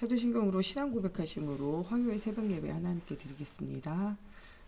사도신경으로 신앙 고백하심으로 화요일 새벽 예배 하나님께 드리겠습니다.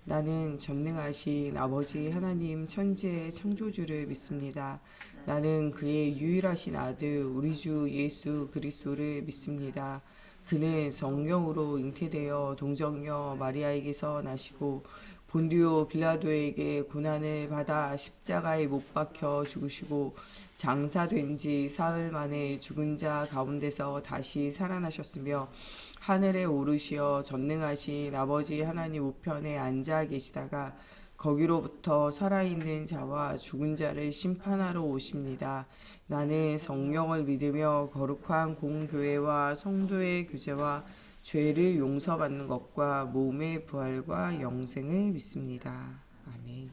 나는 전능하신 아버지 하나님 천지의 창조주를 믿습니다. 나는 그의 유일하신 아들 우리 주 예수 그리스도를 믿습니다. 그는 성령으로 잉태되어 동정녀 마리아에게서 나시고 본디오 빌라도에게 고난을 받아 십자가에 못 박혀 죽으시고 장사된 지 사흘 만에 죽은 자 가운데서 다시 살아나셨으며 하늘에 오르시어 전능하신 아버지 하나님 우편에 앉아 계시다가 거기로부터 살아있는 자와 죽은 자를 심판하러 오십니다. 나는 성령을 믿으며 거룩한 공교회와 성도의 교제와 죄를 용서받는 것과 몸의 부활과 영생을 믿습니다. 아멘.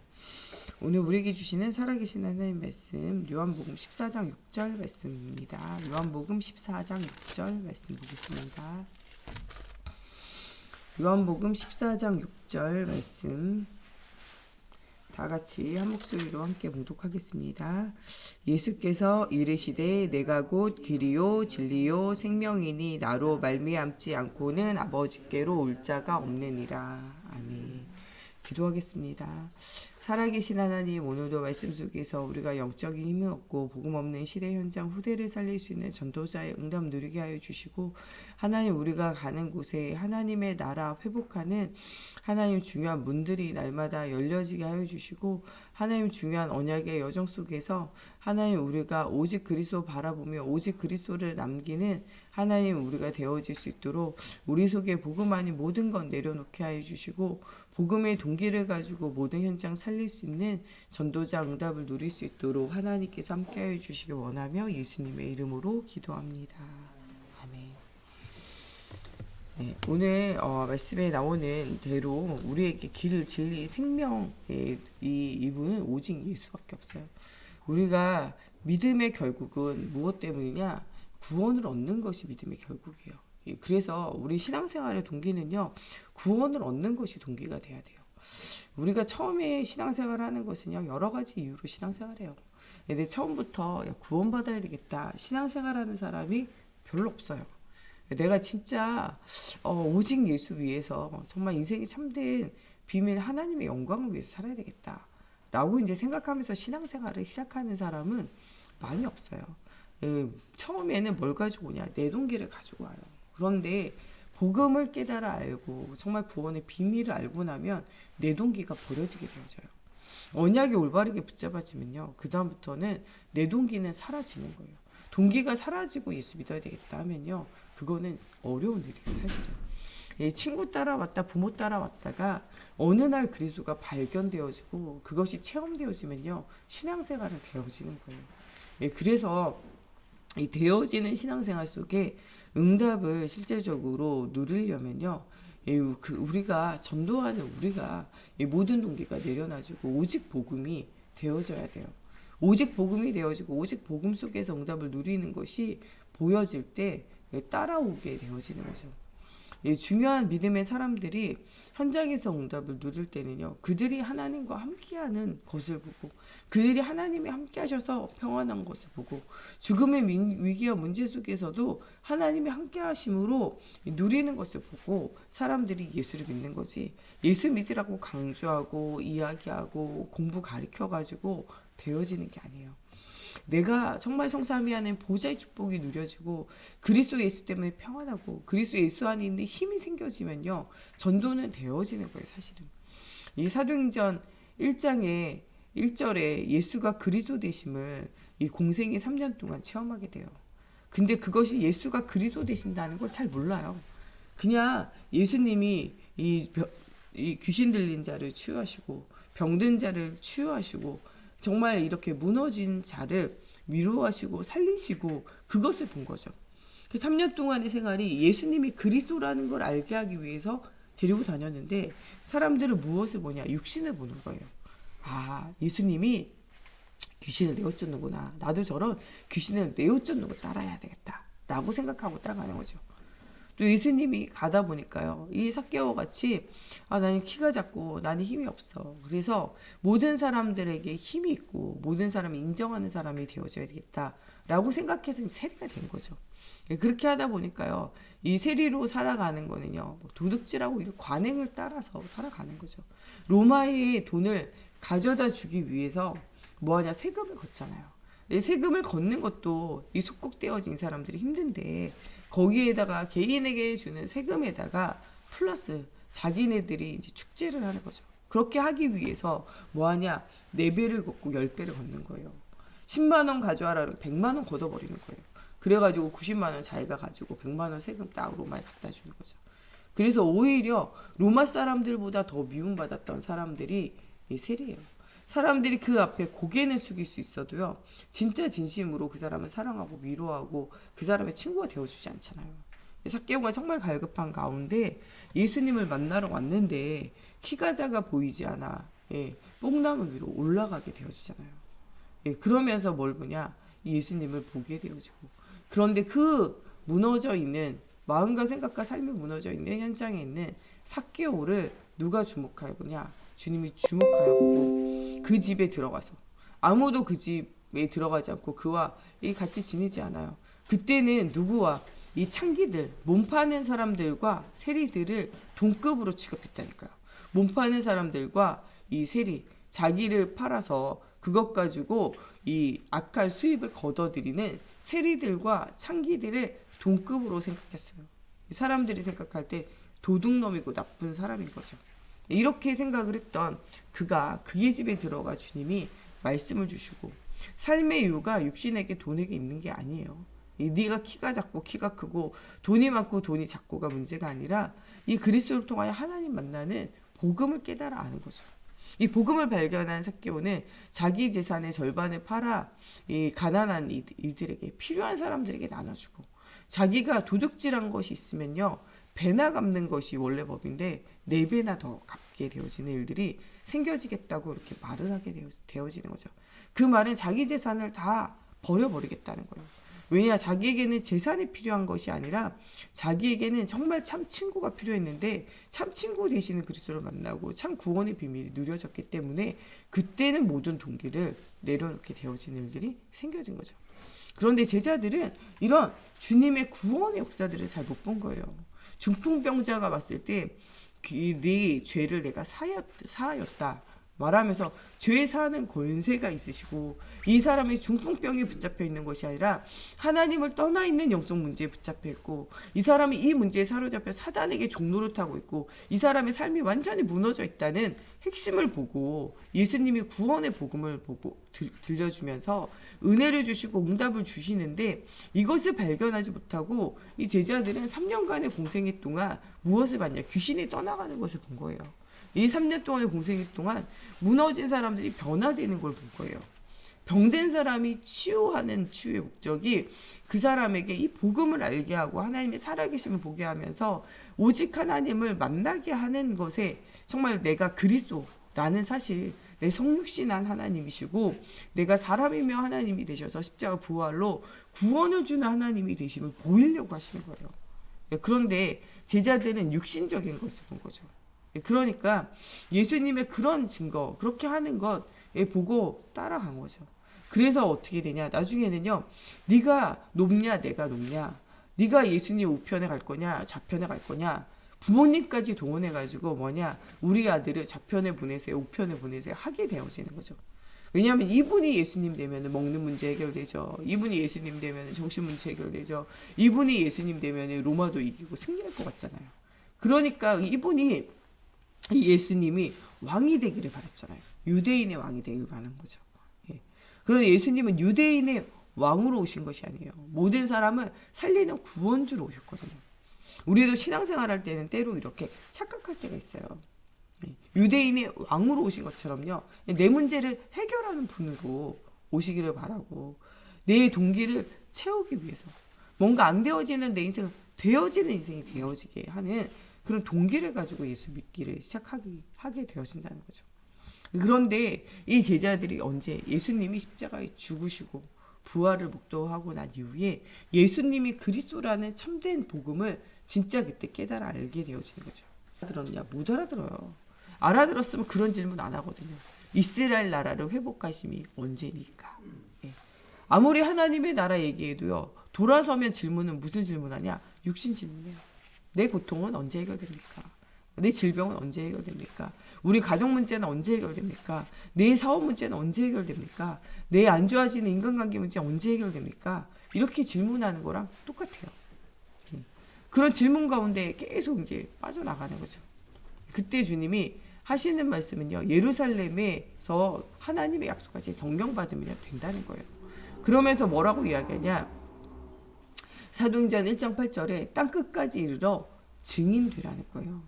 오늘 우리에게 주시는 살아계신 하나님 말씀 요한복음 14장 6절 말씀입니다. 요한복음 14장 6절 말씀 보겠습니다. 요한복음 14장 6절 말씀 다 같이 한 목소리로 함께 봉독하겠습니다. 예수께서 이르시되 내가 곧 길이요 진리요 생명이니 나로 말미암지 않고는 아버지께로 올 자가 없느니라. 아멘. 기도하겠습니다. 살아계신 하나님, 오늘도 말씀 속에서 우리가 영적인 힘을 얻고 복음 없는 시대 현장 후대를 살릴 수 있는 전도자의 응답 누리게 하여 주시고, 하나님 우리가 가는 곳에 하나님의 나라 회복하는 하나님 중요한 문들이 날마다 열려지게 하여 주시고, 하나님 중요한 언약의 여정 속에서 하나님 우리가 오직 그리스도 바라보며 오직 그리스도를 남기는 하나님 우리가 되어질 수 있도록 우리 속에 복음 아닌 모든 것 내려놓게 하여 주시고, 복음의 동기를 가지고 모든 현장 살릴 수 있는 전도자 응답을 누릴 수 있도록 하나님께서 함께하여 주시기 원하며 예수님의 이름으로 기도합니다. 아멘. 네, 오늘 말씀에 나오는 대로 우리에게 길, 진리, 생명의 이분은 오직 예수밖에 없어요. 우리가 믿음의 결국은 무엇 때문이냐? 구원을 얻는 것이 믿음의 결국이에요. 그래서 우리 신앙생활의 동기는요, 구원을 얻는 것이 동기가 돼야 돼요. 우리가 처음에 신앙생활을 하는 것은요, 여러 가지 이유로 신앙생활해요. 근데 처음부터 구원받아야 되겠다, 신앙생활하는 사람이 별로 없어요. 내가 진짜 오직 예수 위해서 정말 인생이 참된 비밀 하나님의 영광을 위해서 살아야 되겠다 라고 이제 생각하면서 신앙생활을 시작하는 사람은 많이 없어요. 처음에는 뭘 가지고 오냐? 내 동기를 가지고 와요. 그런데 복음을 깨달아 알고 정말 구원의 비밀을 알고 나면 내 동기가 버려지게 되어져요. 언약이 올바르게 붙잡아지면요, 그 다음부터는 내 동기는 사라지는 거예요. 동기가 사라지고 예수 믿어야 되겠다 하면요, 그거는 어려운 일이에요, 사실은. 친구 따라왔다, 부모 따라왔다가 어느 날 그리스도가 발견되어지고 그것이 체험되어지면요, 신앙생활은 되어지는 거예요. 그래서 이 되어지는 신앙생활 속에 응답을 실제적으로 누리려면요, 우리가 전도하는 우리가 모든 동기가 내려놔지고 오직 복음이 되어져야 돼요. 오직 복음이 되어지고 오직 복음 속에서 응답을 누리는 것이 보여질 때 따라오게 되어지는 거죠. 중요한 믿음의 사람들이 현장에서 응답을 누릴 때는요, 그들이 하나님과 함께하는 것을 보고, 그들이 하나님이 함께 하셔서 평안한 것을 보고, 죽음의 위기와 문제 속에서도 하나님이 함께 하심으로 누리는 것을 보고 사람들이 예수를 믿는 거지, 예수 믿으라고 강조하고 이야기하고 공부 가르쳐가지고 되어지는 게 아니에요. 내가 정말 성삼위하는 보좌의 축복이 누려지고 그리스도 예수 때문에 평안하고 그리스도 예수 안에 있는 힘이 생겨지면요, 전도는 되어지는 거예요, 사실은. 이 사도행전 1장에 1절에 예수가 그리스도 되심을 이 공생이 3년 동안 체험하게 돼요. 근데 그것이 예수가 그리스도 되신다는 걸 잘 몰라요. 그냥 예수님이 이 귀신 들린 자를 치유하시고 병든 자를 치유하시고 정말 이렇게 무너진 자를 위로하시고 살리시고 그것을 본 거죠. 그 3년 동안의 생활이 예수님이 그리스도라는 걸 알게 하기 위해서 데리고 다녔는데, 사람들은 무엇을 보냐? 육신을 보는 거예요. 아, 예수님이 귀신을 내어쫓는구나, 나도 저런 귀신을 내어쫓는 거 따라야 되겠다 라고 생각하고 따라가는 거죠. 또 예수님이 가다 보니까요, 이 삭개오 같이 나는 키가 작고 나는 힘이 없어, 그래서 모든 사람들에게 힘이 있고 모든 사람이 인정하는 사람이 되어줘야 되겠다 라고 생각해서 세리가 된 거죠. 그렇게 하다 보니까요, 이 세리로 살아가는 거는요, 도둑질하고 이런 관행을 따라서 살아가는 거죠. 로마의 돈을 가져다 주기 위해서 뭐하냐, 세금을 걷잖아요. 세금을 걷는 것도 이 속국되어진 사람들이 힘든데, 거기에다가 개인에게 주는 세금에다가 플러스 자기네들이 이제 축제를 하는 거죠. 그렇게 하기 위해서 뭐하냐, 4배를 걷고 10배를 걷는 거예요. 10만 원 가져와라, 100만 원 걷어버리는 거예요. 그래가지고 90만 원 자기가 가지고 100만 원 세금 딱 로마에 갖다 주는 거죠. 그래서 오히려 로마 사람들보다 더 미움받았던 사람들이 이 세리예요. 사람들이 그 앞에 고개는 숙일 수 있어도요, 진짜 진심으로 그 사람을 사랑하고 위로하고 그 사람의 친구가 되어주지 않잖아요. 삭개오가 정말 갈급한 가운데 예수님을 만나러 왔는데 키가 작아 보이지 않아, 뽕나무 위로 올라가게 되어지잖아요. 그러면서 뭘 보냐, 예수님을 보게 되어지고, 그런데 그 무너져 있는 마음과 생각과 삶이 무너져 있는 현장에 있는 삭개오를 누가 주목하여 보냐, 주님이 주목하여 보고 그 집에 들어가서, 아무도 그 집에 들어가지 않고 그와 같이 지내지 않아요. 그때는 누구와, 이 창기들, 몸 파는 사람들과 세리들을 동급으로 취급했다니까요. 몸 파는 사람들과 이 세리, 자기를 팔아서 그것 가지고 이 악한 수입을 거둬들이는 세리들과 창기들을 동급으로 생각했어요. 사람들이 생각할 때 도둑놈이고 나쁜 사람인 거죠. 이렇게 생각을 했던 그가, 그의 집에 들어가 주님이 말씀을 주시고, 삶의 이유가 육신에게 돈에게 있는 게 아니에요. 네가 키가 작고 키가 크고 돈이 많고 돈이 작고가 문제가 아니라 이 그리스도를 통하여 하나님 만나는 복음을 깨달아 아는 거죠. 이 복음을 발견한 삭개오는 자기 재산의 절반을 팔아 이 가난한 이들에게, 필요한 사람들에게 나눠주고, 자기가 도둑질한 것이 있으면요, 배나 갚는 것이 원래 법인데 4배나 더 갚게 되어지는 일들이 생겨지겠다고 이렇게 말을 하게 되어지는 거죠. 그 말은 자기 재산을 다 버려버리겠다는 거예요. 왜냐, 자기에게는 재산이 필요한 것이 아니라 자기에게는 정말 참 친구가 필요했는데 참 친구 되시는 그리스도를 만나고 참 구원의 비밀이 누려졌기 때문에 그때는 모든 동기를 내려놓게 되어지는 일들이 생겨진 거죠. 그런데 제자들은 이런 주님의 구원의 역사들을 잘 못 본 거예요. 중풍병자가 왔을 때 네 죄를 내가 사하였다 말하면서 죄 사하는 권세가 있으시고, 이 사람이 중풍병에 붙잡혀 있는 것이 아니라 하나님을 떠나 있는 영적 문제에 붙잡혀 있고, 이 사람이 이 문제에 사로잡혀 사단에게 종노릇 하고 있고, 이 사람의 삶이 완전히 무너져 있다는 핵심을 보고 예수님이 구원의 복음을 보고 들려주면서 은혜를 주시고 응답을 주시는데, 이것을 발견하지 못하고 이 제자들은 3년간의 공생애 동안 무엇을 봤냐, 귀신이 떠나가는 것을 본 거예요. 이 3년 동안의 공생애 동안 무너진 사람들이 변화되는 걸 본 거예요. 병든 사람이 치유하는 치유의 목적이 그 사람에게 이 복음을 알게 하고 하나님의 살아계심을 보게 하면서 오직 하나님을 만나게 하는 것에, 정말 내가 그리스도라는 사실, 내 성육신한 하나님이시고 내가 사람이며 하나님이 되셔서 십자가 부활로 구원을 주는 하나님이 되심을 보이려고 하시는 거예요. 그런데 제자들은 육신적인 것을 본 거죠. 그러니까 예수님의 그런 증거, 그렇게 하는 것 보고 따라간 거죠. 그래서 어떻게 되냐, 나중에는요, 네가 높냐 내가 높냐, 네가 예수님 우편에 갈 거냐 좌편에 갈 거냐, 부모님까지 동원해가지고 뭐냐, 우리 아들을 좌편에 보내세요 우편에 보내세요 하게 되어지는 거죠. 왜냐하면 이분이 예수님 되면 먹는 문제 해결되죠. 이분이 예수님 되면 정신 문제 해결되죠. 이분이 예수님 되면 로마도 이기고 승리할 것 같잖아요. 그러니까 이분이, 예수님이 왕이 되기를 바랐잖아요. 유대인의 왕이 되기를 바라는 거죠. 그런데 예수님은 유대인의 왕으로 오신 것이 아니에요. 모든 사람을 살리는 구원주로 오셨거든요. 우리도 신앙생활 할 때는 때로 이렇게 착각할 때가 있어요. 유대인의 왕으로 오신 것처럼요, 내 문제를 해결하는 분으로 오시기를 바라고, 내 동기를 채우기 위해서 뭔가 안 되어지는 내 인생을 되어지는 인생이 되어지게 하는 그런 동기를 가지고 예수 믿기를 하게 되어진다는 거죠. 그런데 이 제자들이 언제 예수님이 십자가에 죽으시고 부활을 목도하고 난 이후에 예수님이 그리스도라는 참된 복음을 진짜 그때 깨달아 알게 되어지는 거죠. 알아들었냐? 못 알아들어요. 알아들었으면 그런 질문 안 하거든요. 이스라엘 나라를 회복하심이 언제니까? 아무리 하나님의 나라 얘기해도요. 돌아서면 질문은 무슨 질문하냐? 육신 질문이에요. 내 고통은 언제 해결됩니까? 내 질병은 언제 해결됩니까? 우리 가족 문제는 언제 해결됩니까? 내 사업 문제는 언제 해결됩니까? 내 안 좋아지는 인간관계 문제 언제 해결됩니까? 이렇게 질문하는 거랑 똑같아요. 그런 질문 가운데 계속 이제 빠져나가는 거죠. 그때 주님이 하시는 말씀은요. 예루살렘에서 하나님의 약속하신 성령 받으면 된다는 거예요. 그러면서 뭐라고 이야기하냐? 사도행전 1장 8절에 땅 끝까지 이르러 증인되라는 거예요.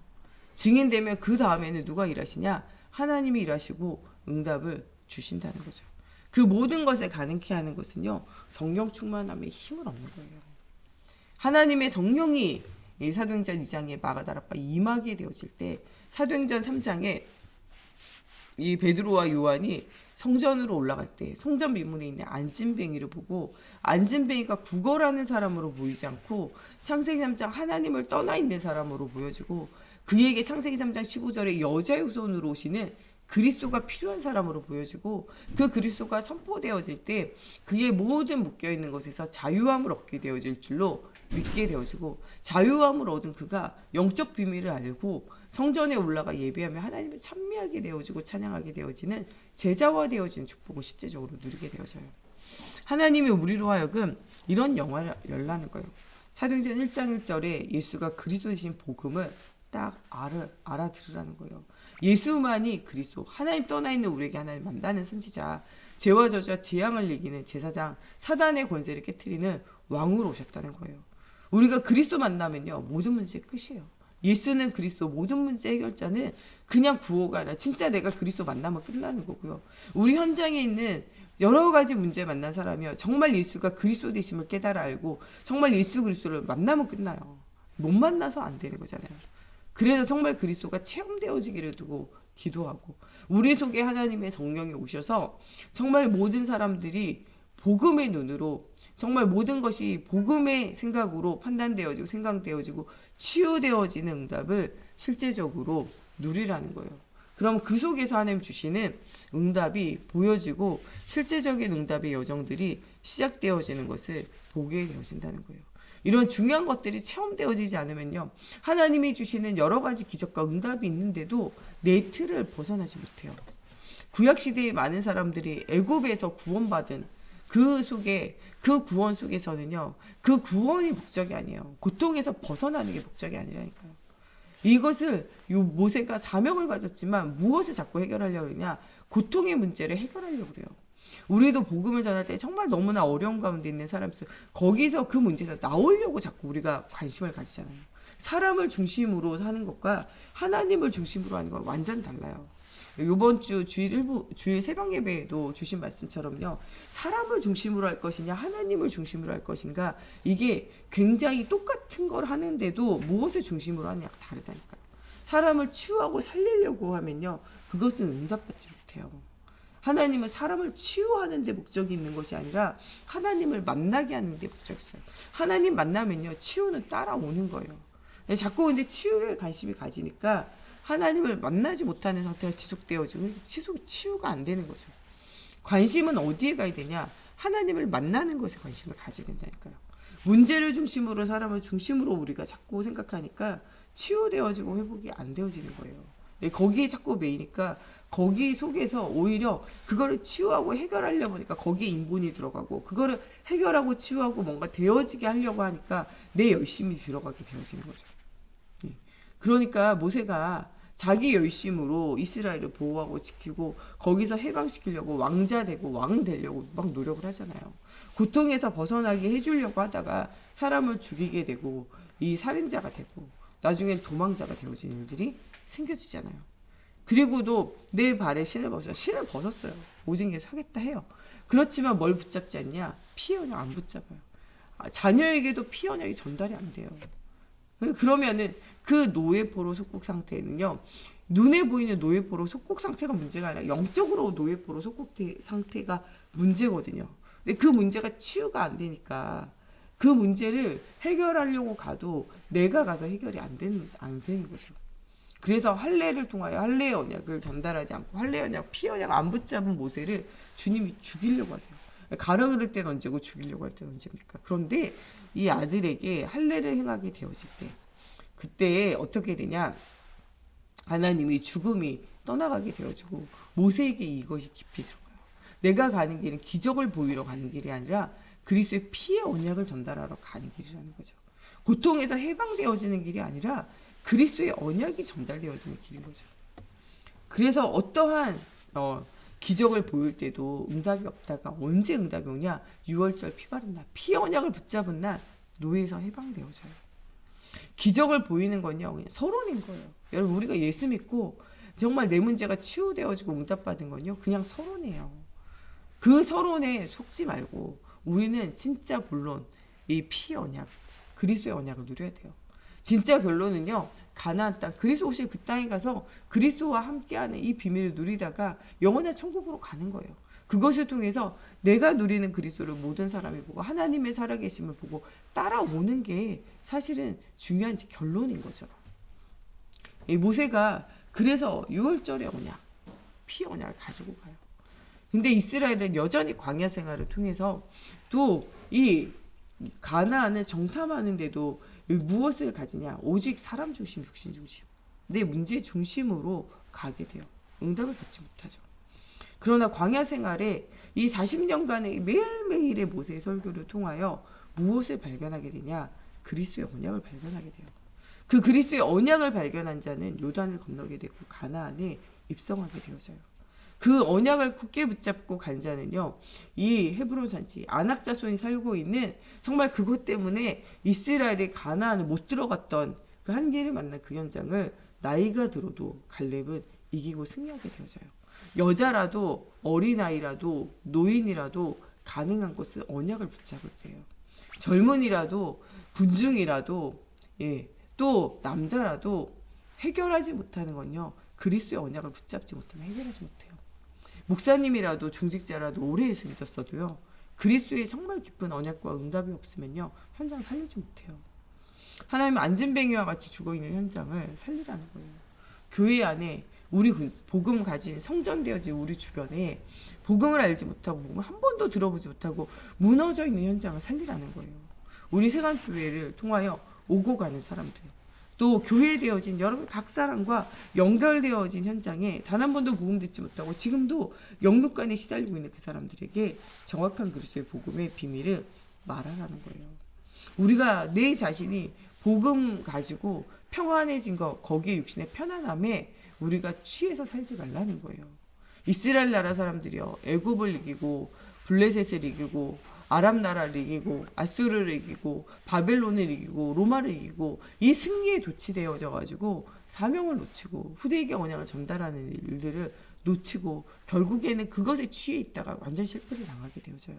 증인되면 그 다음에는 누가 일하시냐? 하나님이 일하시고 응답을 주신다는 거죠. 그 모든 것을 가능케 하는 것은요. 성령 충만함에 힘을 얻는 거예요. 하나님의 성령이 이 사도행전 2장에 마가다락과 임하게 되어질 때 사도행전 3장에 이 베드로와 요한이 성전으로 올라갈 때 성전 미문에 있는 안진뱅이를 보고 안진뱅이가 구걸하는 사람으로 보이지 않고 창세기 3장 하나님을 떠나 있는 사람으로 보여지고 그에게 창세기 3장 15절에 여자의 후손으로 오시는 그리스도가 필요한 사람으로 보여지고 그 그리스도가 선포되어질 때 그의 모든 묶여있는 것에서 자유함을 얻게 되어질 줄로 믿게 되어지고 자유함을 얻은 그가 영적 비밀을 알고 성전에 올라가 예배하며 하나님을 찬미하게 되어지고 찬양하게 되어지는 제자화 되어진 축복을 실제적으로 누리게 되어져요. 하나님이 우리로 하여금 이런 영화를 열라는 거예요. 사도행전 1장 1절에 예수가 그리스도이신 복음을 딱 알아들으라는 거예요. 예수만이 그리스도, 하나님 떠나 있는 우리에게 하나님 만나는 선지자, 죄와 저주와 재앙을 이기는 제사장, 사단의 권세를 깨트리는 왕으로 오셨다는 거예요. 우리가 그리스도 만나면요 모든 문제 끝이에요. 예수는 그리스도, 모든 문제 해결자는 그냥 구호가 아니라 진짜 내가 그리스도 만나면 끝나는 거고요. 우리 현장에 있는 여러 가지 문제 만난 사람이요 정말 예수가 그리스도 되심을 깨달아 알고 정말 예수 그리스도를 만나면 끝나요. 못 만나서 안 되는 거잖아요. 그래서 정말 그리스도가 체험되어지기를 두고 기도하고 우리 속에 하나님의 성령이 오셔서 정말 모든 사람들이 복음의 눈으로 정말 모든 것이 복음의 생각으로 판단되어지고 생각되어지고 치유되어지는 응답을 실제적으로 누리라는 거예요. 그럼 그 속에서 하나님 주시는 응답이 보여지고 실제적인 응답의 여정들이 시작되어지는 것을 보게 되어진다는 거예요. 이런 중요한 것들이 체험되어지지 않으면요. 하나님이 주시는 여러 가지 기적과 응답이 있는데도 내 틀을 벗어나지 못해요. 구약시대의 많은 사람들이 애굽에서 구원받은 그 속에 그 구원 속에서는요. 그 구원이 목적이 아니에요. 고통에서 벗어나는 게 목적이 아니라니까요. 이것을 요 모세가 사명을 가졌지만 무엇을 자꾸 해결하려고 그러냐. 고통의 문제를 해결하려고 그래요. 우리도 복음을 전할 때 정말 너무나 어려운 가운데 있는 사람들 거기서 그 문제에서 나오려고 자꾸 우리가 관심을 가지잖아요. 사람을 중심으로 하는 것과 하나님을 중심으로 하는 건 완전 달라요. 이번 주 주일 새벽 예배에도 주신 말씀처럼요. 사람을 중심으로 할 것이냐 하나님을 중심으로 할 것인가 이게 굉장히 똑같은 걸 하는데도 무엇을 중심으로 하느냐가 다르다니까요. 사람을 치유하고 살리려고 하면요. 그것은 응답받지 못해요. 하나님은 사람을 치유하는 데 목적이 있는 것이 아니라 하나님을 만나게 하는 데 목적이 있어요. 하나님 만나면요. 치유는 따라오는 거예요. 자꾸 근데 치유에 관심이 가지니까 하나님을 만나지 못하는 상태가 지속되어지고 치유가 안 되는 거죠. 관심은 어디에 가야 되냐? 하나님을 만나는 것에 관심을 가져야 된다니까요. 문제를 중심으로 사람을 중심으로 우리가 자꾸 생각하니까 치유되어지고 회복이 안 되어지는 거예요. 거기에 자꾸 매이니까 거기 속에서 오히려 그거를 치유하고 해결하려고 하니까 거기에 인본이 들어가고 그거를 해결하고 치유하고 뭔가 되어지게 하려고 하니까 내 열심이 들어가게 되어지는 거죠. 그러니까 모세가 자기 열심으로 이스라엘을 보호하고 지키고 거기서 해방시키려고 왕자 되고 왕 되려고 막 노력을 하잖아요. 고통에서 벗어나게 해주려고 하다가 사람을 죽이게 되고 이 살인자가 되고 나중엔 도망자가 되어지는 일들이 생겨지잖아요. 그리고도 내 발에 신을 벗었어요. 모든 게 하겠다 해요. 그렇지만 뭘 붙잡지 않냐? 피 언약 안 붙잡아요. 자녀에게도 피 언약이 전달이 안 돼요. 그러면은 그 노예포로 속국 상태는요. 눈에 보이는 노예포로 속국 상태가 문제가 아니라 영적으로 노예포로 속국 상태가 문제거든요. 근데 그 문제가 치유가 안 되니까 그 문제를 해결하려고 가도 내가 가서 해결이 안 되는 거죠. 그래서 할례를 통하여 할례의 언약을 전달하지 않고 할례의 언약, 피 언약 안 붙잡은 모세를 주님이 죽이려고 하세요. 가라 그럴 땐 언제고 죽이려고 할 땐 언제입니까? 그런데 이 아들에게 할례를 행하게 되어질 때 그때 어떻게 되냐? 하나님이 죽음이 떠나가게 되어지고 모세에게 이것이 깊이 들어가요. 내가 가는 길은 기적을 보이러 가는 길이 아니라 그리스도의 피의 언약을 전달하러 가는 길이라는 거죠. 고통에서 해방되어지는 길이 아니라 그리스도의 언약이 전달되어지는 길인 거죠. 그래서 어떠한 기적을 보일 때도 응답이 없다가 언제 응답이 오냐? 6월절 피 바른 날, 피의 언약을 붙잡은 날 노예에서 해방되어져요. 기적을 보이는 건요, 그냥 서론인 거예요. 여러분, 우리가 예수 믿고 정말 내 문제가 치유되어지고 응답받은 건요, 그냥 서론이에요. 그 서론에 속지 말고 우리는 진짜 본론, 이 피의 언약, 그리스도의 언약을 누려야 돼요. 진짜 결론은요, 가나안 땅, 그리스도 오실 그 땅에 가서 그리스도와 함께하는 이 비밀을 누리다가 영원한 천국으로 가는 거예요. 그것을 통해서 내가 누리는 그리스도를 모든 사람이 보고 하나님의 살아계심을 보고 따라오는 게 사실은 중요한 결론인 거죠. 이 모세가 그래서 6월절의 언약, 피의 언약을 가지고 가요. 근데 이스라엘은 여전히 광야 생활을 통해서 또 이 가나안을 정탐하는데도 무엇을 가지냐? 오직 사람 중심, 육신 중심. 내 문제 중심으로 가게 돼요. 응답을 받지 못하죠. 그러나 광야 생활에 이 40년간의 매일매일의 모세의 설교를 통하여 무엇을 발견하게 되냐? 그리스도의 언약을 발견하게 돼요. 그 그리스도의 언약을 발견한 자는 요단을 건너게 되고 가나안에 입성하게 되어져요. 그 언약을 굳게 붙잡고 간 자는요, 이 헤브론 산지 아낙 자손이 살고 있는 정말 그것 때문에 이스라엘이 가나안을 못 들어갔던 그 한계를 만난 그 현장을 나이가 들어도 갈렙은 이기고 승리하게 되어져요. 여자라도 어린아이라도 노인이라도 가능한 것은 언약을 붙잡을 때예요. 젊은이라도 군중이라도 또 남자라도 해결하지 못하는 건요, 그리스도의 언약을 붙잡지 못하면 해결하지 못해요. 목사님이라도 중직자라도 오래 예수 믿었어도요, 그리스도의 정말 깊은 언약과 응답이 없으면요, 현장 살리지 못해요. 하나님은 안진뱅이와 같이 죽어있는 현장을 살리라는 거예요. 교회 안에 우리 복음 가진 성전되어진 우리 주변에 복음을 알지 못하고 복음을 한 번도 들어보지 못하고 무너져 있는 현장을 살리라는 거예요. 우리 세간교회를 통하여 오고 가는 사람들, 또 교회되어진 여러분 각 사람과 연결되어진 현장에 단 한 번도 복음 듣지 못하고 지금도 영육간에 시달리고 있는 그 사람들에게 정확한 그리스도의 복음의 비밀을 말하라는 거예요. 우리가 내 자신이 복음 가지고 평안해진 거, 거기에 육신의 편안함에 우리가 취해서 살지 말라는 거예요. 이스라엘 나라 사람들이요, 애굽을 이기고 블레셋을 이기고 아람 나라를 이기고 아수르를 이기고 바벨론을 이기고 로마를 이기고 이 승리에 도취되어져 가지고 사명을 놓치고 후대에게 언약을 전달하는 일들을 놓치고 결국에는 그것에 취해 있다가 완전 실패를 당하게 되어져요.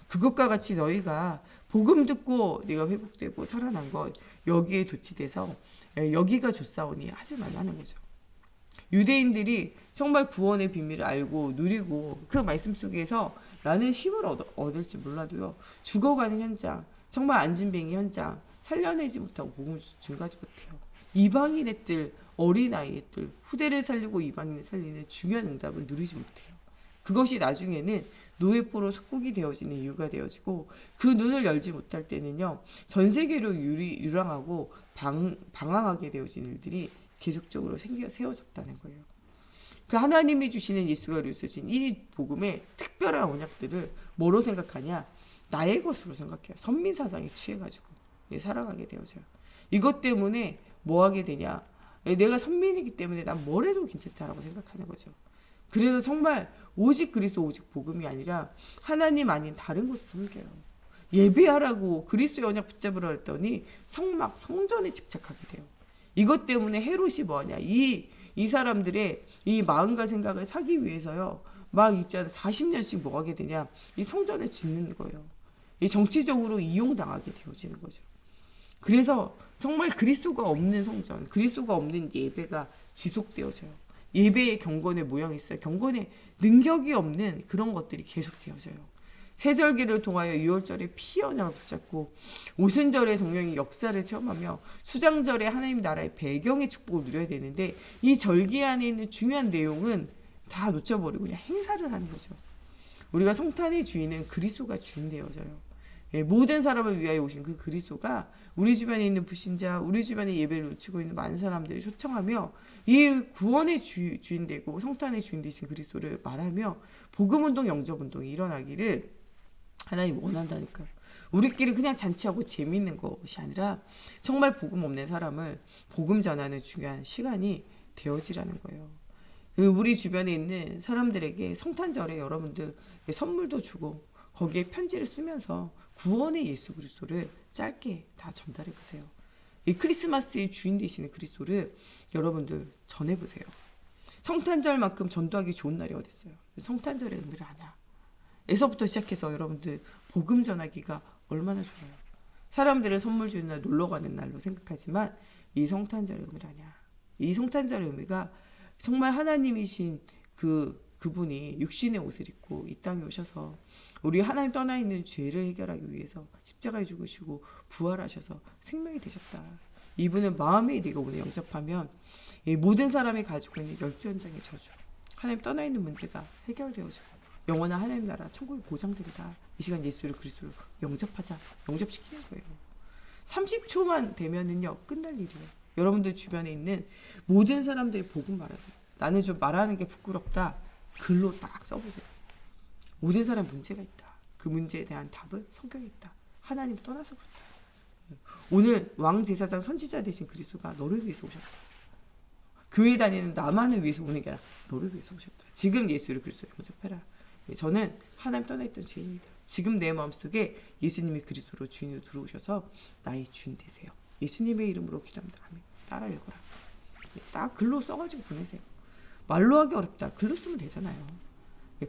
그것과 같이 너희가 복음 듣고 네가 회복되고 살아난 것 여기에 도취돼서 여기가 좋사오니 하지 말라는 거죠. 유대인들이 정말 구원의 비밀을 알고 누리고 그 말씀 속에서 나는 힘을 얻을지 몰라도요, 죽어가는 현장, 정말 안진뱅이 현장 살려내지 못하고 복음을 증가하지 못해요. 이방인의 뜰, 어린아이의 뜰, 후대를 살리고 이방인을 살리는 중요한 응답을 누리지 못해요. 그것이 나중에는 노예포로 속국이 되어지는 이유가 되어지고 그 눈을 열지 못할 때는요, 전 세계로 유랑하고 방황하게 되어지는 일들이 계속적으로 세워졌다는 거예요. 그 하나님이 주시는 예수가 이루어진 이 복음의 특별한 언약들을 뭐로 생각하냐? 나의 것으로 생각해요. 선민사상에 취해가지고 살아가게 되어져요. 이것 때문에 뭐 하게 되냐? 내가 선민이기 때문에 난 뭘 해도 괜찮다라고 생각하는 거죠. 그래서 정말 오직 그리스도 오직 복음이 아니라 하나님 아닌 다른 곳을 섬겨요. 예배하라고 그리스도의 언약 붙잡으라 했더니 성막 성전에 집착하게 돼요. 이것 때문에 헤롯이 뭐하냐? 이 사람들의 이 마음과 생각을 사기 위해서요, 막 있잖아 40년씩 뭐 하게 되냐? 이 성전을 짓는 거예요. 이 정치적으로 이용당하게 되어지는 거죠. 그래서 정말 그리스도가 없는 성전, 그리스도가 없는 예배가 지속되어져요. 예배의 경건의 모양이 있어요. 경건의 능력이 없는 그런 것들이 계속되어져요. 세절기를 통하여 6월절에 피의 언약을 붙잡고 오순절에 성령의 역사를 체험하며 수장절에 하나님 나라의 배경의 축복을 누려야 되는데 이 절기 안에 있는 중요한 내용은 다 놓쳐버리고 그냥 행사를 하는 거죠. 우리가 성탄의 주인은 그리스도가 주인 되어져요. 예, 모든 사람을 위하여 오신 그 그리스도가 우리 주변에 있는 불신자, 우리 주변에 예배를 놓치고 있는 많은 사람들이 초청하며 이 구원의 주인 되고 성탄의 주인 되신 그리스도를 말하며 복음운동, 영접운동이 일어나기를 하나님 원한다니까요. 우리끼리 그냥 잔치하고 재미있는 것이 아니라 정말 복음 없는 사람을 복음 전하는 중요한 시간이 되어지라는 거예요. 우리 주변에 있는 사람들에게 성탄절에 여러분들 선물도 주고 거기에 편지를 쓰면서 구원의 예수 그리스도를 짧게 다 전달해 보세요. 이 크리스마스의 주인 되시는 그리스도를 여러분들 전해 보세요. 성탄절만큼 전도하기 좋은 날이 어디 있어요? 성탄절의 의미를 아냐? 에서부터 시작해서 여러분들 복음 전하기가 얼마나 좋아요. 사람들은 선물 주는 날, 놀러 가는 날로 생각하지만 이 성탄절의 의미를 아냐? 이 성탄절의 의미가 정말 하나님이신 그분이 육신의 옷을 입고 이 땅에 오셔서 우리 하나님 떠나 있는 죄를 해결하기 위해서 십자가에 죽으시고 부활하셔서 생명이 되셨다. 이분은 마음의 일이고 오늘 영접하면 이 모든 사람이 가지고 있는 열두현장의 저주, 하나님 떠나 있는 문제가 해결되어지고 영원한 하나님 나라 천국이 보장된다. 이 시간 예수를 그리스도로 영접하자. 영접시키는 거예요. 30초만 되면은요 끝날 일이에요. 여러분들 주변에 있는 모든 사람들이 복음 말하세요. 나는 좀 말하는 게 부끄럽다. 글로 딱 써보세요. 모든 사람 문제가 있다. 그 문제에 대한 답은 성경에 있다. 하나님 떠나서 그렇다. 오늘 왕제사장 선지자 되신 그리스도가 너를 위해서 오셨다. 교회 다니는 나만을 위해서 오는 게 아니라 너를 위해서 오셨다. 지금 예수를 그리스도로 영접해라. 저는 하나님 떠나있던 죄인입니다. 지금 내 마음속에 예수님이 그리스도로 주인으로 들어오셔서 나의 주인 되세요. 예수님의 이름으로 기도합니다. 아멘. 따라 읽어라. 딱 글로 써가지고 보내세요. 말로 하기 어렵다. 글로 쓰면 되잖아요.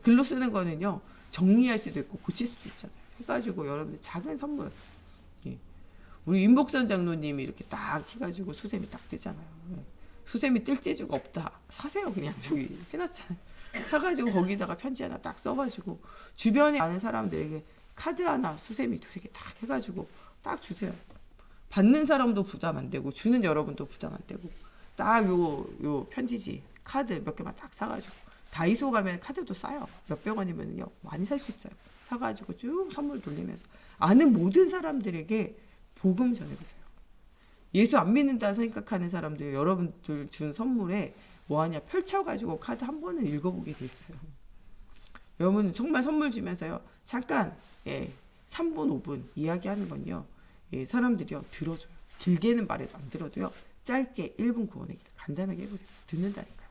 글로 쓰는 거는요 정리할 수도 있고 고칠 수도 있잖아요. 해가지고 여러분들 작은 선물, 우리 임복선 장로님이 이렇게 딱 해가지고 수세미 딱 뜨잖아요. 수세미 뜰 재주가 없다. 사세요. 그냥 저기 해놨잖아요. 사가지고 거기다가 편지 하나 딱 써가지고 주변에 아는 사람들에게 카드 하나 수세미 두세 개 딱 해가지고 딱 주세요. 받는 사람도 부담 안 되고 주는 여러분도 부담 안 되고 딱 요 편지지 카드 몇 개만 딱 사가지고 다이소 가면 카드도 싸요. 몇백 원이면요 많이 살 수 있어요. 사가지고 쭉 선물 돌리면서 아는 모든 사람들에게 복음 전해보세요. 예수 안 믿는다 생각하는 사람들 여러분들 준 선물에 뭐하냐 펼쳐가지고 카드 한 번은 읽어보게 돼 있어요. 여러분 정말 선물 주면서요 잠깐 3분 5분 이야기하는 건요 사람들이요 들어줘요. 길게는 말해도 안 들어도요 짧게 1분 구원의 길 간단하게 해보세요. 듣는다니까요.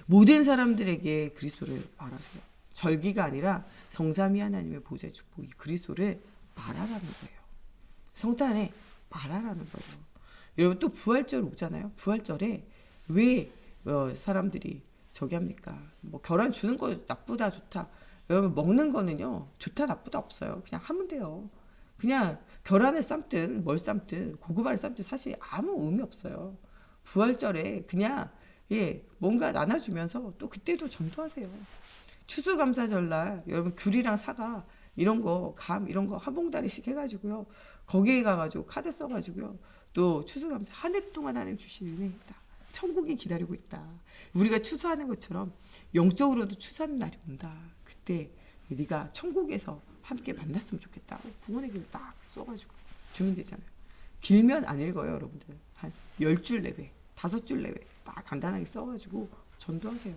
모든 사람들에게 그리스도를 말하세요. 절기가 아니라 성삼위 하나님의 보좌의 축복 이 그리스도를 말하라는 거예요. 성탄에 말하라는 거예요. 여러분 또 부활절 오잖아요. 부활절에 왜 사람들이 저기 합니까? 뭐 결혼 주는 거 나쁘다 좋다. 여러분 먹는 거는요 좋다 나쁘다 없어요. 그냥 하면 돼요. 그냥 결혼을 삶든 뭘 삶든 고구마를 삶든 사실 아무 의미 없어요. 부활절에 그냥 뭔가 나눠주면서 또 그때도 전도하세요. 추수감사절날 여러분 귤이랑 사과 이런 거 감 이런 거 한 봉다리씩 해가지고요 거기에 가가지고 카드 써가지고요 또 추수감사 한 해 동안 하나님 주신 은혜 있다. 천국이 기다리고 있다. 우리가 추수하는 것처럼 영적으로도 추수하는 날이 온다. 그때 네가 천국에서 함께 만났으면 좋겠다. 구원의 길 딱 써가지고 주면 되잖아요. 길면 안 읽어요 여러분들. 한 10줄 내외 5줄 내외 딱 간단하게 써가지고 전도하세요.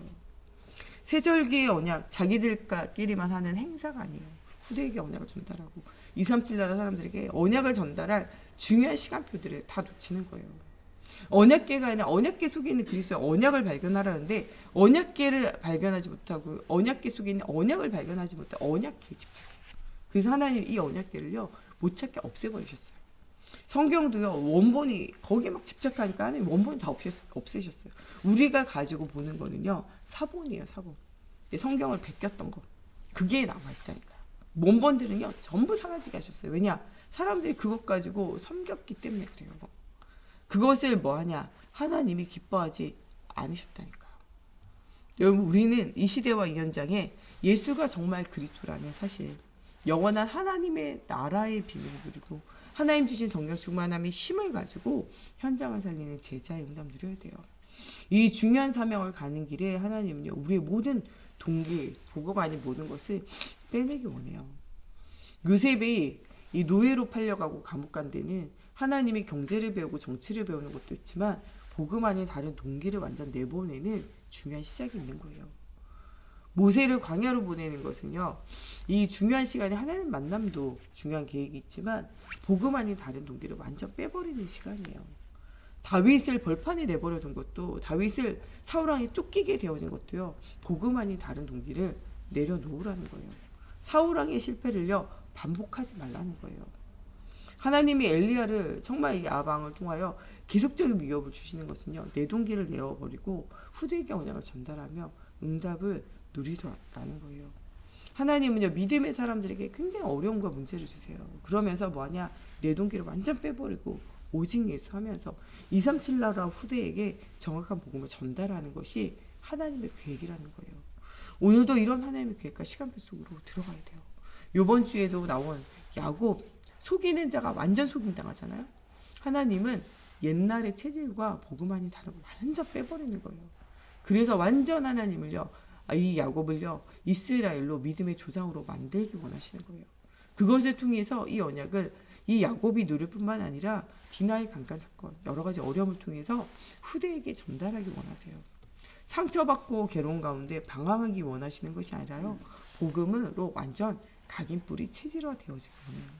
세절기의 언약 자기들끼리만 하는 행사가 아니에요. 후대에게 언약을 전달하고 237 나라 사람들에게 언약을 전달할 중요한 시간표들을 다 놓치는 거예요. 언약궤가 아니라 언약궤 속에 있는 그리스도의 언약을 발견하라는데 언약궤를 발견하지 못하고 언약궤 속에 있는 언약을 발견하지 못해 언약궤에 집착해요. 그래서 하나님 이 언약궤를요 못 찾게 없애버리셨어요. 성경도요 원본이 거기에 막 집착하니까 하나님 원본이 다 없애셨어요. 우리가 가지고 보는 거는요 사본이에요. 사본. 성경을 베꼈던 거 그게 남아있다니까요. 원본들은요 전부 사라지게 하셨어요. 왜냐 사람들이 그것 가지고 섬겼기 때문에 그래요. 그것을 뭐하냐 하나님이 기뻐하지 않으셨다니까요. 여러분 우리는 이 시대와 이 현장에 예수가 정말 그리스도라는 사실 영원한 하나님의 나라의 비밀을 누리고 하나님 주신 성령 충만함의 힘을 가지고 현장을 살리는 제자의 응답 누려야 돼요. 이 중요한 사명을 가는 길에 하나님은요 우리의 모든 동기, 복음 아닌 모든 것을 빼내기 원해요. 요셉이 이 노예로 팔려가고 감옥 간 데는 하나님이 경제를 배우고 정치를 배우는 것도 있지만 복음 아닌 다른 동기를 완전 내보내는 중요한 시작이 있는 거예요. 모세를 광야로 보내는 것은요, 이 중요한 시간에 하나님 만남도 중요한 계획이 있지만 복음 아닌 다른 동기를 완전 빼버리는 시간이에요. 다윗을 벌판에 내버려둔 것도, 다윗을 사울왕에 쫓기게 되어진 것도요, 복음 아닌 다른 동기를 내려놓으라는 거예요. 사울왕의 실패를요, 반복하지 말라는 거예요. 하나님이 엘리야를 정말 이 아방을 통하여 계속적인 위협을 주시는 것은요, 내 동기를 내어버리고 후대에게 언약을 전달하며 응답을 누리더라는 거예요. 하나님은요, 믿음의 사람들에게 굉장히 어려움과 문제를 주세요. 그러면서 뭐하냐, 내 동기를 완전 빼버리고 오직 예수 하면서 237 나라 후대에게 정확한 복음을 전달하는 것이 하나님의 계획이라는 거예요. 오늘도 이런 하나님의 계획과 시간표 속으로 들어가야 돼요. 이번 주에도 나온 야곱, 속이는 자가 완전 속임당하잖아요. 하나님은 옛날의 체질과 복음 아닌 다른 거 완전 빼버리는 거예요. 그래서 완전 하나님을요, 이 야곱을요, 이스라엘로 믿음의 조상으로 만들기 원하시는 거예요. 그것을 통해서 이 언약을 이 야곱이 누릴 뿐만 아니라 디나의 강간 사건, 여러 가지 어려움을 통해서 후대에게 전달하기 원하세요. 상처받고 괴로운 가운데 방황하기 원하시는 것이 아니라요, 복음으로 완전 각인뿌리 체질화 되어지기 원해요.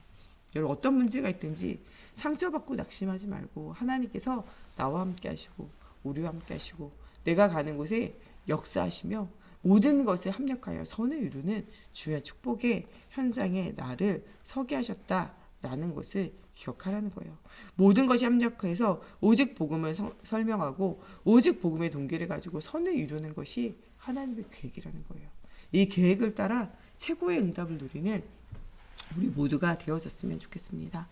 여러분, 어떤 문제가 있든지 상처받고 낙심하지 말고 하나님께서 나와 함께 하시고 우리와 함께 하시고 내가 가는 곳에 역사하시며 모든 것을 합력하여 선을 이루는 중요한 축복의 현장에 나를 서게 하셨다라는 것을 기억하라는 거예요. 모든 것이 합력해서 오직 복음을 설명하고 오직 복음의 동기를 가지고 선을 이루는 것이 하나님의 계획이라는 거예요. 이 계획을 따라 최고의 응답을 누리는 우리 모두가 되어졌으면 좋겠습니다.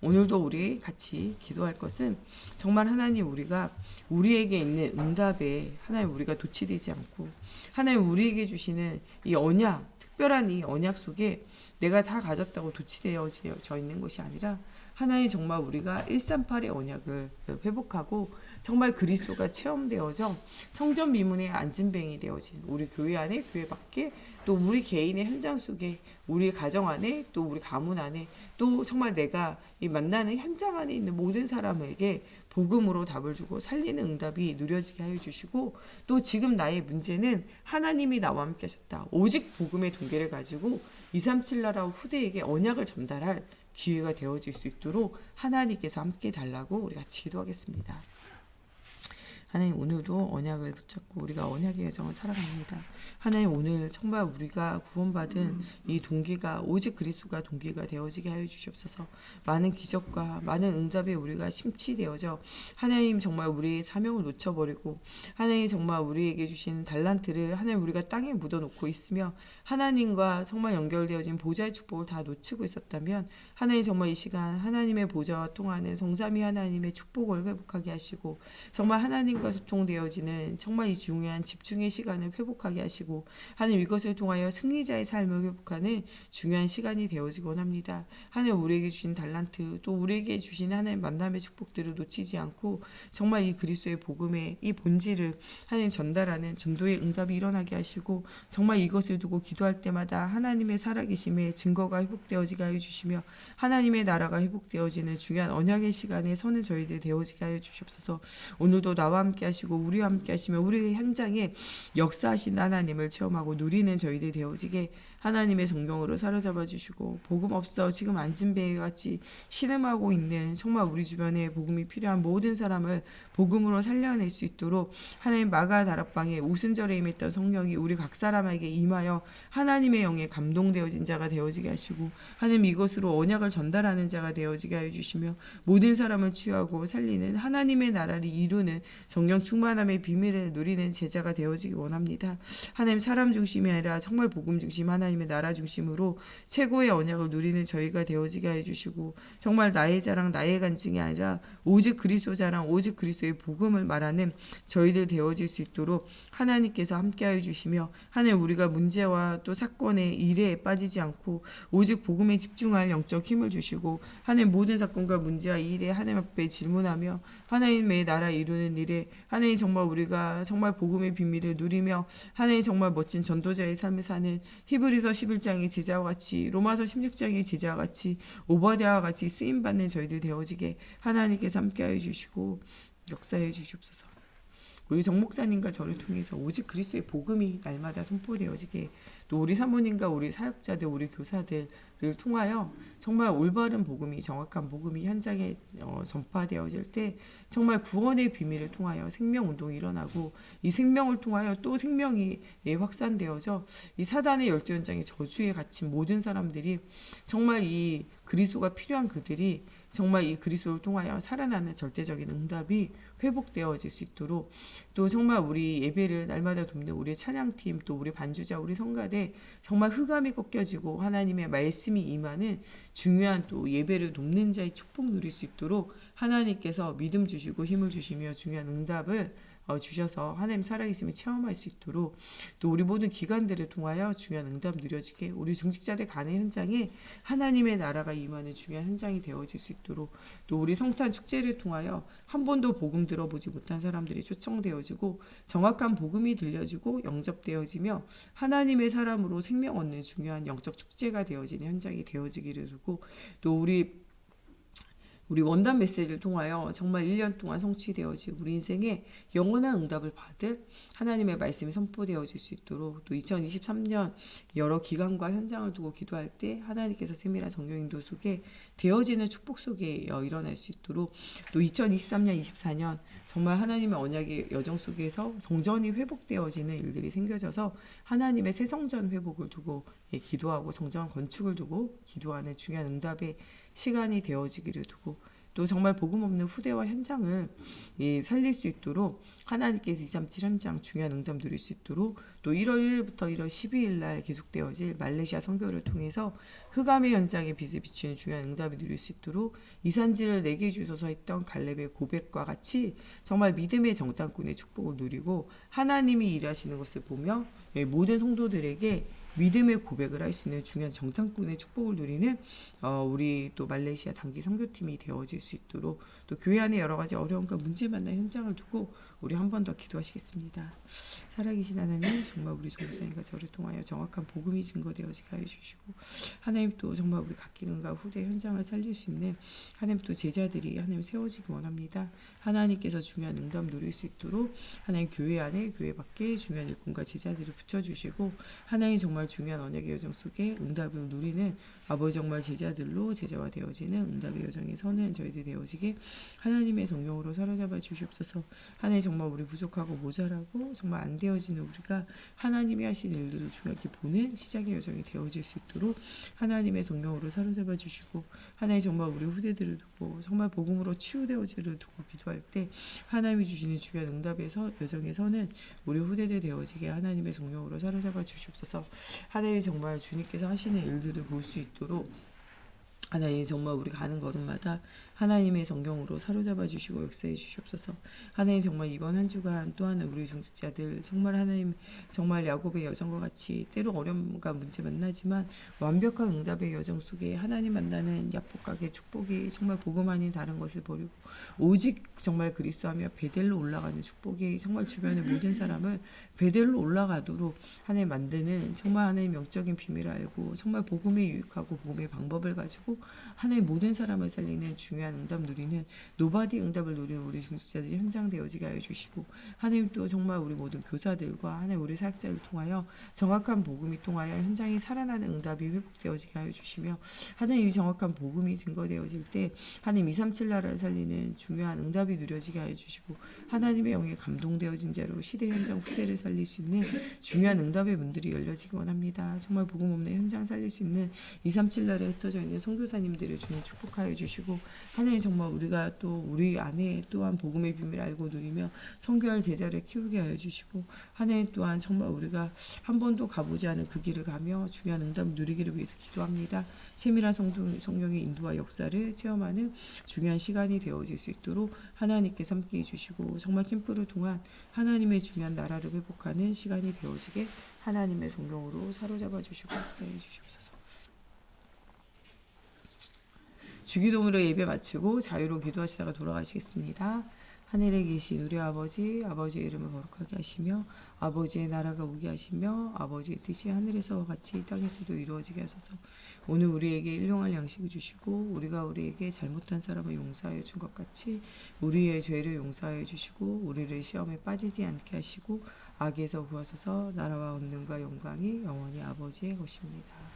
오늘도 우리 같이 기도할 것은 정말 하나님, 우리가 우리에게 있는 응답에 하나님 우리가 도취되지 않고 하나님 우리에게 주시는 이 언약, 특별한 이 언약 속에 내가 다 가졌다고 도취되어져 있는 것이 아니라 하나님 정말 우리가 138의 언약을 회복하고 정말 그리스도가 체험되어져 성전 미문에 안진뱅이 되어진 우리 교회 안에, 교회 밖에, 또 우리 개인의 현장 속에, 우리 가정 안에, 또 우리 가문 안에, 또 정말 내가 이 만나는 현장 안에 있는 모든 사람에게 복음으로 답을 주고 살리는 응답이 누려지게 하여 주시고, 또 지금 나의 문제는 하나님이 나와 함께 하셨다, 오직 복음의 동기를 가지고 237 나라 후대에게 언약을 전달할 기회가 되어질 수 있도록 하나님께서 함께 달라고 우리 같이 기도하겠습니다. 하나님, 오늘도 언약을 붙잡고 우리가 언약의 여정을 살아갑니다. 하나님, 오늘 정말 우리가 구원받은 이 동기가 오직 그리스도가 동기가 되어지게 하여 주시옵소서. 많은 기적과 많은 응답에 우리가 심취되어져 하나님 정말 우리의 사명을 놓쳐버리고 하나님 정말 우리에게 주신 달란트를 하나님 우리가 땅에 묻어놓고 있으며 하나님과 정말 연결되어진 보좌의 축복을 다 놓치고 있었다면 하나님 정말 이 시간 하나님의 보좌와 통하는 성삼위 하나님의 축복을 회복하게 하시고 정말 하나님과 소통되어지는 정말 이 중요한 집중의 시간을 회복하게 하시고 하나님 이것을 통하여 승리자의 삶을 회복하는 중요한 시간이 되어지기 원합니다. 하나님 우리에게 주신 달란트, 또 우리에게 주신 하나님 만남의 축복들을 놓치지 않고 정말 이 그리스도의 복음의 이 본질을 하나님 전달하는 전도의 응답이 일어나게 하시고 정말 이것을 두고 기도할 때마다 하나님의 살아계심의 증거가 회복되어지게 하여 주시며 하나님의 나라가 회복되어지는 중요한 언약의 시간에 서는 저희들 되어지게 하여 주시옵소서. 오늘도 나와 함께 하시고 우리와 함께 하시며 우리의 현장에 역사하신 하나님을 체험하고 누리는 저희들 되어지게 하나님의 성령으로 사로잡아 주시고 복음 없어 지금 안진뱅이 같이 신음하고 있는 정말 우리 주변에 복음이 필요한 모든 사람을 복음으로 살려낼 수 있도록 하나님 마가 다락방에 오순절에 임했던 성령이 우리 각 사람에게 임하여 하나님의 영에 감동되어진 자가 되어지게 하시고 하나님 이것으로 언약을 전달하는 자가 되어지게 하여 주시며 모든 사람을 치유하고 살리는 하나님의 나라를 이루는 성령 충만함의 비밀을 누리는 제자가 되어지기 원합니다. 하나님 사람 중심이 아니라 정말 복음 중심 하나님 하나님의 나라 중심으로 최고의 언약을 누리는 저희가 되어지게 해주시고 정말 나의 자랑 나의 간증이 아니라 오직 그리스도 자랑 오직 그리스도의 복음을 말하는 저희들 되어질 수 있도록 하나님께서 함께하여 주시며 하나님 우리가 문제와 또 사건의 일에 빠지지 않고 오직 복음에 집중할 영적 힘을 주시고 하나님 모든 사건과 문제와 일에 하나님 앞에 질문하며 하나님의 나라 이루는 일에 하나님 정말 우리가 정말 복음의 비밀을 누리며 하나님 정말 멋진 전도자의 삶을 사는 히브리서 11장의 제자와 같이 로마서 16장의 제자와 같이 오버데아와 같이 쓰임받는 저희들 되어지게 하나님께서 함께하여 주시고 역사해 주시옵소서. 우리 정 목사님과 저를 통해서 오직 그리스도의 복음이 날마다 선포되어지게 또 우리 사모님과 우리 사역자들 우리 교사들을 통하여 정말 올바른 복음이 정확한 복음이 현장에 전파되어질 때 정말 구원의 비밀을 통하여 생명운동이 일어나고 이 생명을 통하여 또 생명이 확산되어져 이 사단의 열두 현장의 저주에 갇힌 모든 사람들이 정말 이 그리스도가 필요한 그들이 정말 이 그리스도를 통하여 살아나는 절대적인 응답이 회복되어질 수 있도록 또 정말 우리 예배를 날마다 돕는 우리 찬양팀 또 우리 반주자 우리 성가대 정말 흑암이 꺾여지고 하나님의 말씀이 임하는 중요한 또 예배를 돕는 자의 축복 누릴 수 있도록 하나님께서 믿음 주시고 힘을 주시며 중요한 응답을 주셔서 하나님 살아계심을 체험할 수 있도록 또 우리 모든 기관들을 통하여 중요한 응답 누려지게 우리 중직자들 가는 현장에 하나님의 나라가 임하는 중요한 현장이 되어질 수 있도록 또 우리 성탄 축제를 통하여 한 번도 복음 들어보지 못한 사람들이 초청되어지고 정확한 복음이 들려지고 영접되어지며 하나님의 사람으로 생명 얻는 중요한 영적 축제가 되어지는 현장이 되어지기를 두고 또 우리 원단 메시지를 통하여 정말 1년 동안 성취되어질 우리 인생에 영원한 응답을 받을 하나님의 말씀이 선포되어질 수 있도록 또 2023년 여러 기관과 현장을 두고 기도할 때 하나님께서 세밀한 성령 인도 속에 되어지는 축복 속에 일어날 수 있도록 또 2023년 24년 정말 하나님의 언약의 여정 속에서 성전이 회복되어지는 일들이 생겨져서 하나님의 새 성전 회복을 두고 기도하고 성전 건축을 두고 기도하는 중요한 응답의 시간이 되어지기를 두고 또 정말 복음 없는 후대와 현장을 살릴 수 있도록 하나님께서 237 현장 중요한 응답 누릴 수 있도록 또 1월 1일부터 1월 12일 날 계속되어질 말레이시아 선교를 통해서 흑암의 현장에 빛을 비추는 중요한 응답을 누릴 수 있도록 이산지를 내게 주소서 했던 갈렙의 고백과 같이 정말 믿음의 정탐꾼의 축복을 누리고 하나님이 일하시는 것을 보며 모든 성도들에게 믿음의 고백을 할 수 있는 중요한 정탐꾼의 축복을 누리는 우리 또 말레이시아 단기 선교팀이 되어질 수 있도록 또 교회 안에 여러 가지 어려움과 문제 만난 현장을 두고 우리 한 번 더 기도하시겠습니다. 살아계신 하나님 정말 우리 종사님과 저를 통하여 정확한 복음이 증거되어지게 하여 주시고 하나님 또 정말 우리 각기능과 후대 현장을 살릴 수 있는 하나님 또 제자들이 하나님 세워지기 원합니다. 하나님께서 중요한 응답 누릴 수 있도록 하나님 교회 안에 교회 밖에 중요한 일꾼과 제자들을 붙여주시고 하나님 정말 중요한 언약의 여정 속에 응답을 누리는 아버지 정말 제자들로 제자화 되어지는 응답의 여정에 서는 저희들이 되어지게 하나님의 성령으로 사로잡아 주시옵소서. 하나님 정말 우리 부족하고 모자라고 정말 안 되어지는 우리가 하나님이 하신 일들을 중요하게 보는 시작의 여정이 되어질 수 있도록 하나님의 성령으로 사로잡아 주시고 하나님 정말 우리 후대들을 두고 정말 복음으로 치유되어지를 두고 기도할 때 하나님이 주시는 중요한 응답에서 여정에 서는 우리 후대들 되어지게 하나님의 성령으로 사로잡아 주시옵소서. 하나님 정말 주님께서 하시는 일들을 볼 수 있도록 하나님 정말 우리 가는 걸음마다 하나님의 성경으로 사로잡아 주시고 역사해 주시옵소서. 하나님 정말 이번 한 주간 또한 우리 중직자들 정말 하나님 정말 야곱의 여정과 같이 때로 어려움과 문제 만나지만 완벽한 응답의 여정 속에 하나님 만나는 약복각의 축복이 정말 복음 아닌 다른 것을 버리고 오직 정말 그리스도하며 베델로 올라가는 축복이 정말 주변의 모든 사람을 베델로 올라가도록 하나님 만드는 정말 하나님 영적인 비밀을 알고 정말 복음에 유익하고 복음의 방법을 가지고 하나님 모든 사람을 살리는 중요한 응답 누리는 노바디 응답을 누리는 우리 중직자들이 현장되어지게 하여 주시고 하나님 또 정말 우리 모든 교사들과 하나님 우리 사역자를 통하여 정확한 복음이 통하여 현장이 살아나는 응답이 회복되어지게 하여 주시며 하나님 이 정확한 복음이 증거되어질 때 하나님 237 나라를 살리는 중요한 응답이 누려지게 하여 주시고 하나님의 영에 감동되어진 자로 시대 현장 후대를 살릴 수 있는 중요한 응답의 문들이 열려지기 원합니다. 정말 복음 없는 현장 살릴 수 있는 237 나라에 흩어져 있는 선교사 선교사님들을 주님 축복하여 주시고 하나님 정말 우리가 또 우리 안에 또한 복음의 비밀을 알고 누리며 선교할 제자를 키우게 하여 주시고 하나님 또한 정말 우리가 한 번도 가보지 않은 그 길을 가며 중요한 응답 누리기를 위해서 기도합니다. 세밀한 성령의 인도와 역사를 체험하는 중요한 시간이 되어질 수 있도록 하나님께 함께 해주시고 정말 캠프를 통한 하나님의 중요한 나라를 회복하는 시간이 되어지게 하나님의 성령으로 사로잡아 주시고 역사해 주시옵소서. 주기도문으로 예배 마치고 자유로 기도하시다가 돌아가시겠습니다. 하늘에 계신 우리 아버지, 아버지의 이름을 거룩하게 하시며 아버지의 나라가 오게 하시며 아버지의 뜻이 하늘에서와 같이 땅에서도 이루어지게 하소서. 오늘 우리에게 일용할 양식을 주시고 우리가 우리에게 잘못한 사람을 용서하여 준 것 같이 우리의 죄를 용서하여 주시고 우리를 시험에 빠지지 않게 하시고 악에서 구하소서. 나라와 권능과 영광이 영원히 아버지의 것입니다.